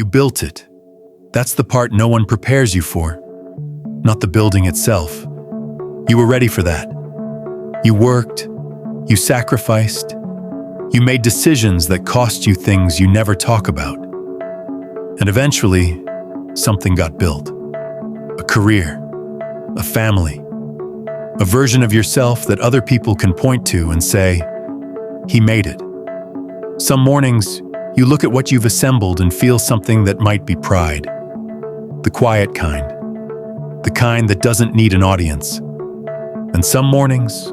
You built it. That's the part no one prepares you for, not the building itself. You were ready for that. You worked, you sacrificed, you made decisions that cost you things you never talk about. And eventually, something got built. A career, a family, a version of yourself that other people can point to and say, "He made it." Some mornings, you look at what you've assembled and feel something that might be pride. The quiet kind. The kind that doesn't need an audience. And some mornings,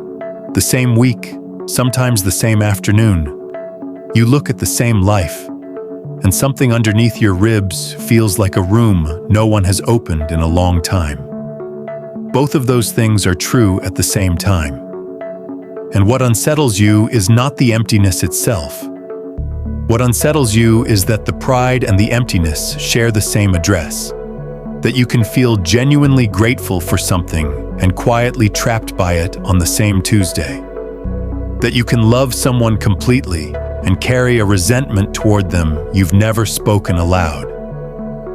the same week, sometimes the same afternoon, you look at the same life, and something underneath your ribs feels like a room no one has opened in a long time. Both of those things are true at the same time. And what unsettles you is not the emptiness itself. What unsettles you is that the pride and the emptiness share the same address. That you can feel genuinely grateful for something and quietly trapped by it on the same Tuesday. That you can love someone completely and carry a resentment toward them you've never spoken aloud.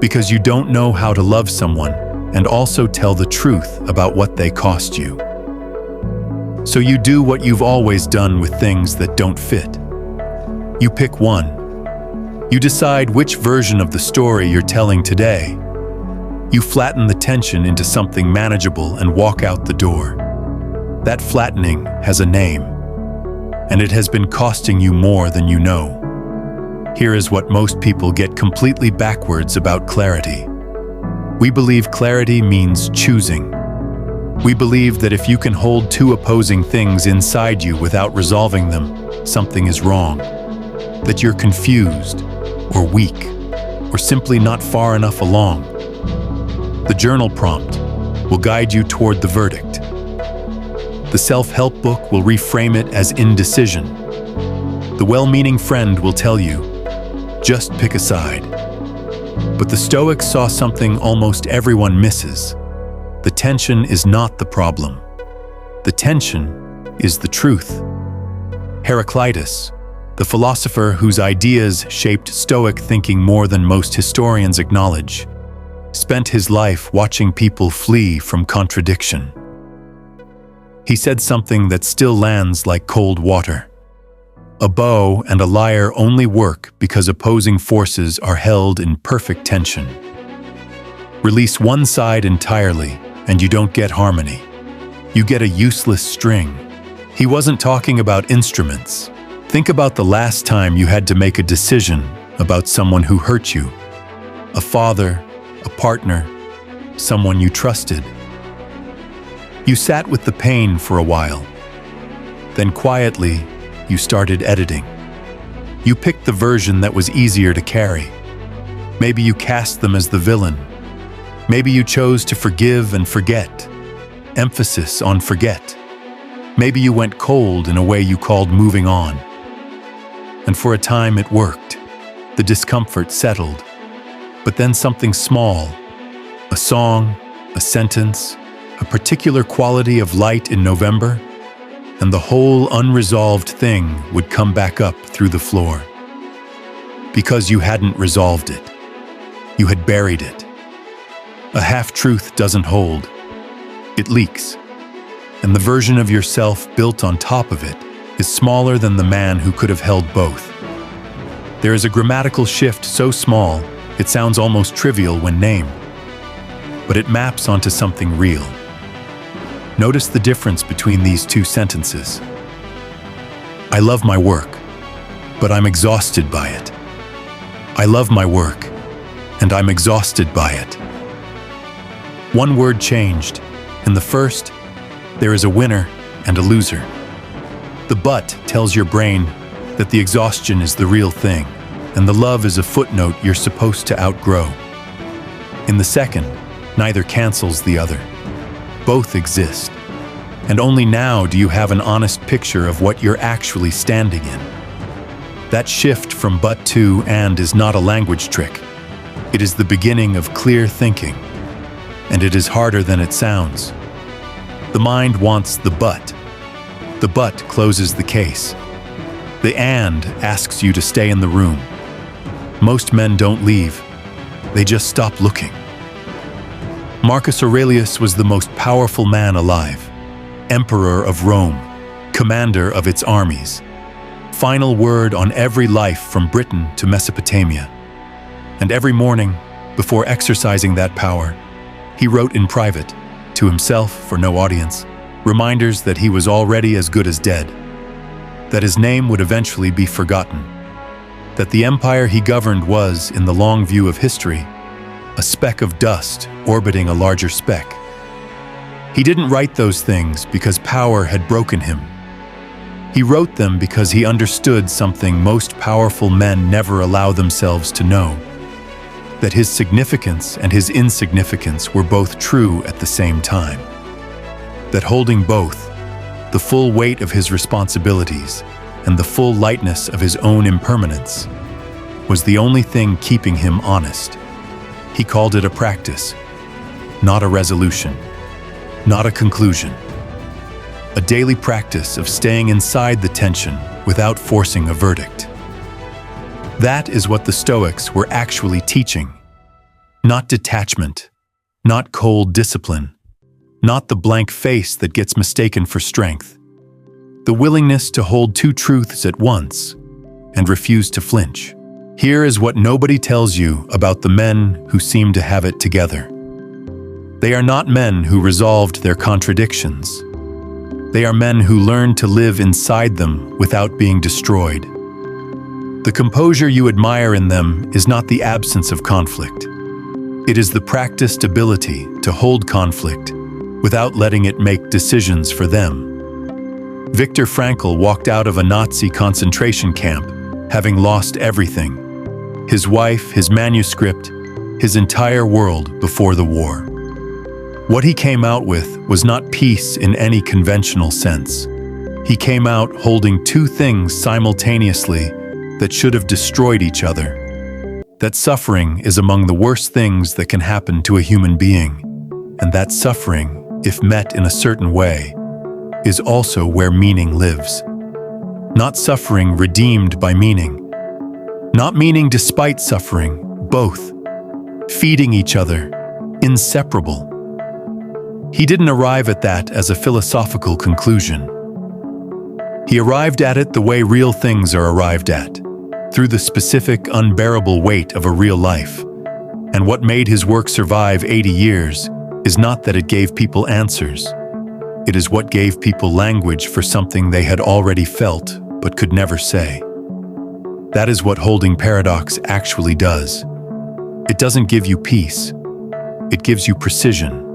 Because you don't know how to love someone and also tell the truth about what they cost you. So you do what you've always done with things that don't fit. You pick one. You decide which version of the story you're telling today. You flatten the tension into something manageable and walk out the door. That flattening has a name, and it has been costing you more than you know. Here is what most people get completely backwards about clarity. We believe clarity means choosing. We believe that if you can hold two opposing things inside you without resolving them, something is wrong. That you're confused, or weak, or simply not far enough along. The journal prompt will guide you toward the verdict. The self-help book will reframe it as indecision. The well-meaning friend will tell you, just pick a side. But the Stoics saw something almost everyone misses. The tension is not the problem. The tension is the truth. Heraclitus, the philosopher whose ideas shaped Stoic thinking more than most historians acknowledge, spent his life watching people flee from contradiction. He said something that still lands like cold water. A bow and a lyre only work because opposing forces are held in perfect tension. Release one side entirely, and you don't get harmony. You get a useless string. He wasn't talking about instruments. Think about the last time you had to make a decision about someone who hurt you. A father, a partner, someone you trusted. You sat with the pain for a while. Then quietly, you started editing. You picked the version that was easier to carry. Maybe you cast them as the villain. Maybe you chose to forgive and forget. Emphasis on forget. Maybe you went cold in a way you called moving on. And for a time it worked. The discomfort settled. But then something small, a song, a sentence, a particular quality of light in November, and the whole unresolved thing would come back up through the floor. Because you hadn't resolved it. You had buried it. A half-truth doesn't hold. It leaks. And the version of yourself built on top of it is smaller than the man who could have held both. There is a grammatical shift so small, it sounds almost trivial when named. But it maps onto something real. Notice the difference between these two sentences. I love my work, but I'm exhausted by it. I love my work, and I'm exhausted by it. One word changed. In the first, there is a winner and a loser. The but tells your brain that the exhaustion is the real thing, and the love is a footnote you're supposed to outgrow. In the second, neither cancels the other. Both exist. And only now do you have an honest picture of what you're actually standing in. That shift from but to and is not a language trick. It is the beginning of clear thinking. And it is harder than it sounds. The mind wants the but. The but closes the case. The and asks you to stay in the room. Most men don't leave. they just stop looking. Marcus Aurelius was the most powerful man alive, emperor of Rome, commander of its armies, final word on every life from Britain to Mesopotamia. And every morning, before exercising that power, he wrote in private, to himself for no audience, reminders that he was already as good as dead, that his name would eventually be forgotten, that the empire he governed was, in the long view of history, a speck of dust orbiting a larger speck. He didn't write those things because power had broken him. He wrote them because he understood something most powerful men never allow themselves to know, that his significance and his insignificance were both true at the same time, that holding both, the full weight of his responsibilities and the full lightness of his own impermanence, was the only thing keeping him honest. He called it a practice, not a resolution, not a conclusion. A daily practice of staying inside the tension without forcing a verdict. That is what the Stoics were actually teaching. Not detachment, not cold discipline, not the blank face that gets mistaken for strength. The willingness to hold two truths at once and refuse to flinch. Here is what nobody tells you about the men who seem to have it together. They are not men who resolved their contradictions. They are men who learned to live inside them without being destroyed. The composure you admire in them is not the absence of conflict. It is the practiced ability to hold conflict without letting it make decisions for them. Viktor Frankl walked out of a Nazi concentration camp having lost everything: his wife, his manuscript, his entire world before the war. What he came out with was not peace in any conventional sense. He came out holding two things simultaneously that should have destroyed each other. That suffering is among the worst things that can happen to a human being, and that suffering, if met in a certain way, is also where meaning lives. Not suffering redeemed by meaning. Not meaning despite suffering, both. Feeding each other, inseparable. He didn't arrive at that as a philosophical conclusion. He arrived at it the way real things are arrived at, through the specific, unbearable weight of a real life. And what made his work survive 80 years is not that it gave people answers. It is what gave people language for something they had already felt but could never say. That is what holding paradox actually does. It doesn't give you peace. It gives you precision.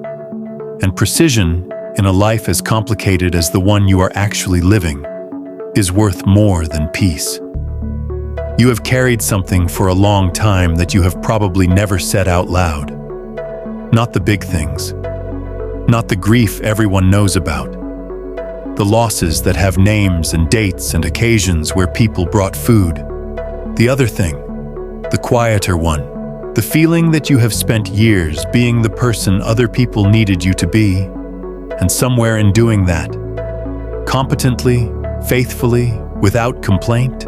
And precision, in a life as complicated as the one you are actually living, is worth more than peace. You have carried something for a long time that you have probably never said out loud. Not the big things. Not the grief everyone knows about. The losses that have names and dates and occasions where people brought food. The other thing, the quieter one, the feeling that you have spent years being the person other people needed you to be, and somewhere in doing that, competently, faithfully, without complaint,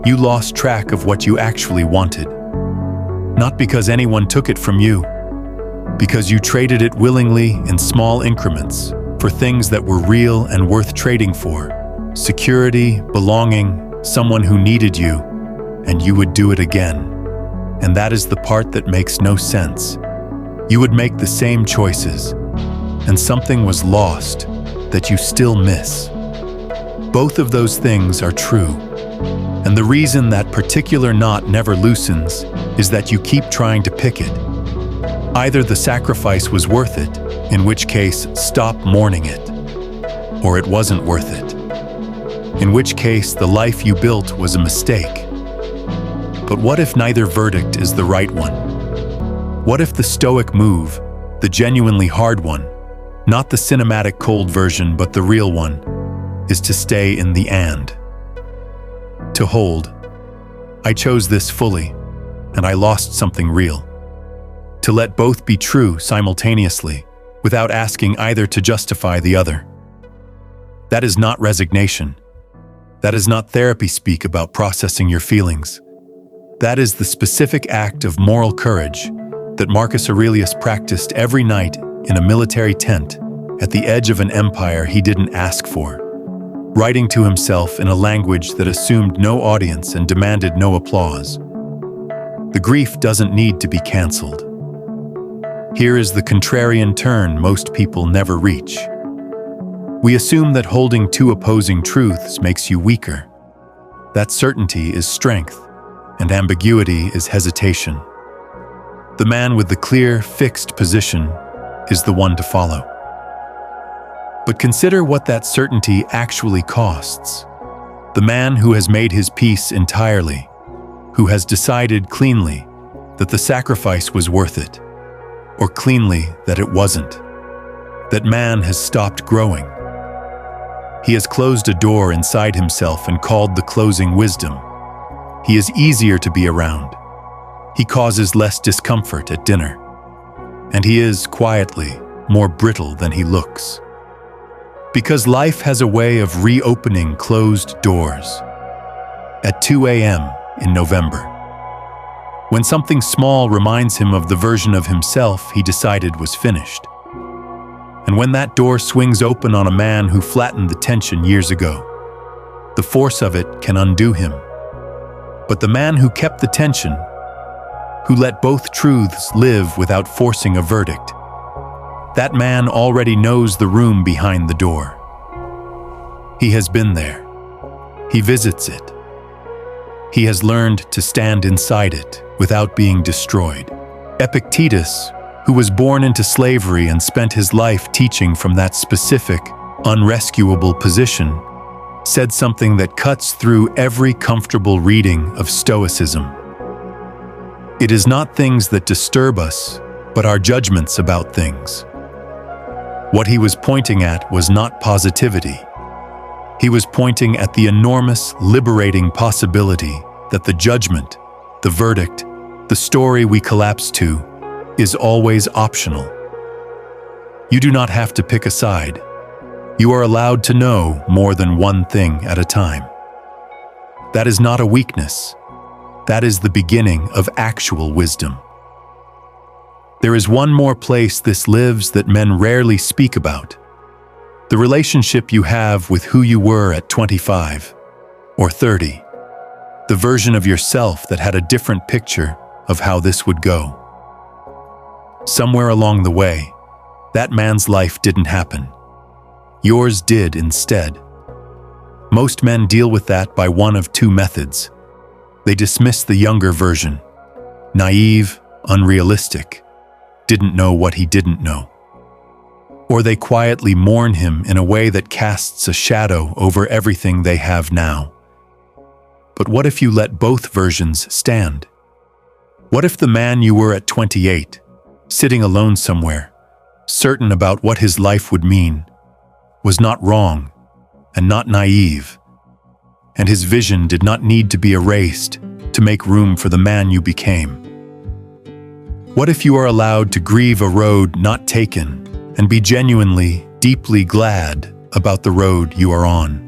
you lost track of what you actually wanted. Not because anyone took it from you, because you traded it willingly in small increments for things that were real and worth trading for: security, belonging, someone who needed you, and you would do it again. And that is the part that makes no sense. You would make the same choices, and something was lost that you still miss. Both of those things are true. And the reason that particular knot never loosens is that you keep trying to pick it. Either the sacrifice was worth it, in which case stop mourning it, or it wasn't worth it, in which case the life you built was a mistake. But what if neither verdict is the right one? What if the Stoic move, the genuinely hard one, not the cinematic cold version but the real one, is to stay in the and? To hold. I chose this fully, and I lost something real. To let both be true simultaneously, without asking either to justify the other. That is not resignation. That is not therapy speak about processing your feelings. That is the specific act of moral courage that Marcus Aurelius practiced every night in a military tent at the edge of an empire he didn't ask for, writing to himself in a language that assumed no audience and demanded no applause. The grief doesn't need to be canceled. Here is the contrarian turn most people never reach. We assume that holding two opposing truths makes you weaker. That certainty is strength, and ambiguity is hesitation. The man with the clear, fixed position is the one to follow. But consider what that certainty actually costs. The man who has made his peace entirely, who has decided cleanly that the sacrifice was worth it, or cleanly that it wasn't. That man has stopped growing. He has closed a door inside himself and called the closing wisdom. He is easier to be around. He causes less discomfort at dinner. And he is, quietly, more brittle than he looks. Because life has a way of reopening closed doors. At 2 a.m. in November, when something small reminds him of the version of himself he decided was finished. And when that door swings open on a man who flattened the tension years ago, the force of it can undo him. But the man who kept the tension, who let both truths live without forcing a verdict, that man already knows the room behind the door. He has been there. He visits it. He has learned to stand inside it without being destroyed. Epictetus, who was born into slavery and spent his life teaching from that specific, unrescuable position, said something that cuts through every comfortable reading of Stoicism. It is not things that disturb us, but our judgments about things. What he was pointing at was not positivity. He was pointing at the enormous, liberating possibility that the judgment, the verdict, the story we collapse to, is always optional. You do not have to pick a side. You are allowed to know more than one thing at a time. That is not a weakness. That is the beginning of actual wisdom. There is one more place this lives that men rarely speak about. The relationship you have with who you were at 25 or 30. The version of yourself that had a different picture of how this would go. Somewhere along the way, that man's life didn't happen. Yours did instead. Most men deal with that by one of two methods. They dismiss the younger version, naive, unrealistic, didn't know what he didn't know. Or they quietly mourn him in a way that casts a shadow over everything they have now. But what if you let both versions stand? What if the man you were at 28, sitting alone somewhere, certain about what his life would mean, was not wrong and not naive, and his vision did not need to be erased to make room for the man you became? What if you are allowed to grieve a road not taken and be genuinely, deeply glad about the road you are on?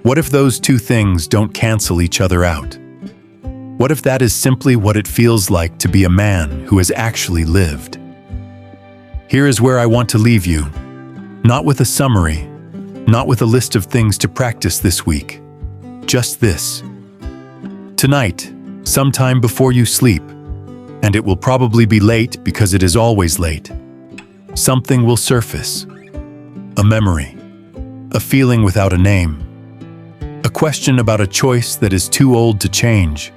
What if those two things don't cancel each other out? What if that is simply what it feels like to be a man who has actually lived? Here is where I want to leave you. Not with a summary, not with a list of things to practice this week. Just this. Tonight, sometime before you sleep, and it will probably be late because it is always late, something will surface. A memory, a feeling without a name, a question about a choice that is too old to change,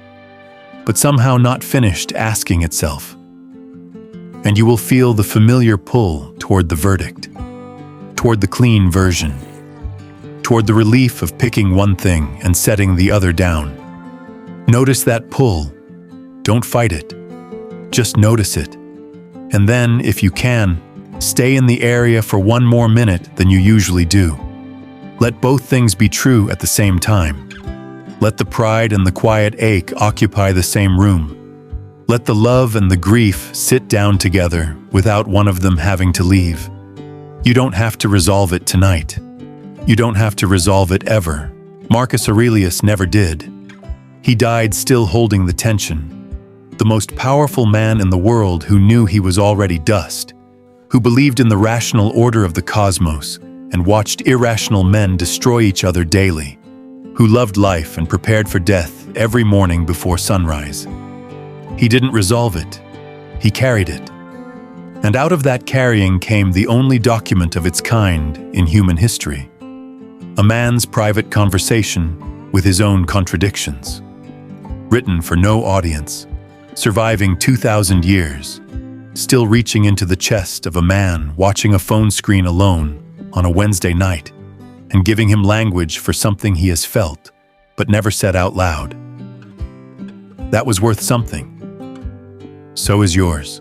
but somehow not finished asking itself. And you will feel the familiar pull toward the verdict, toward the clean version, toward the relief of picking one thing and setting the other down. Notice that pull. Don't fight it. Just notice it. And then, if you can, stay in the area for one more minute than you usually do. Let both things be true at the same time. Let the pride and the quiet ache occupy the same room. Let the love and the grief sit down together without one of them having to leave. You don't have to resolve it tonight. You don't have to resolve it ever. Marcus Aurelius never did. He died still holding the tension, the most powerful man in the world who knew he was already dust, who believed in the rational order of the cosmos and watched irrational men destroy each other daily, who loved life and prepared for death every morning before sunrise. He didn't resolve it, he carried it. And out of that carrying came the only document of its kind in human history, a man's private conversation with his own contradictions, written for no audience, surviving 2,000 years, still reaching into the chest of a man watching a phone screen alone on a Wednesday night, and giving him language for something he has felt but never said out loud. That was worth something. So is yours.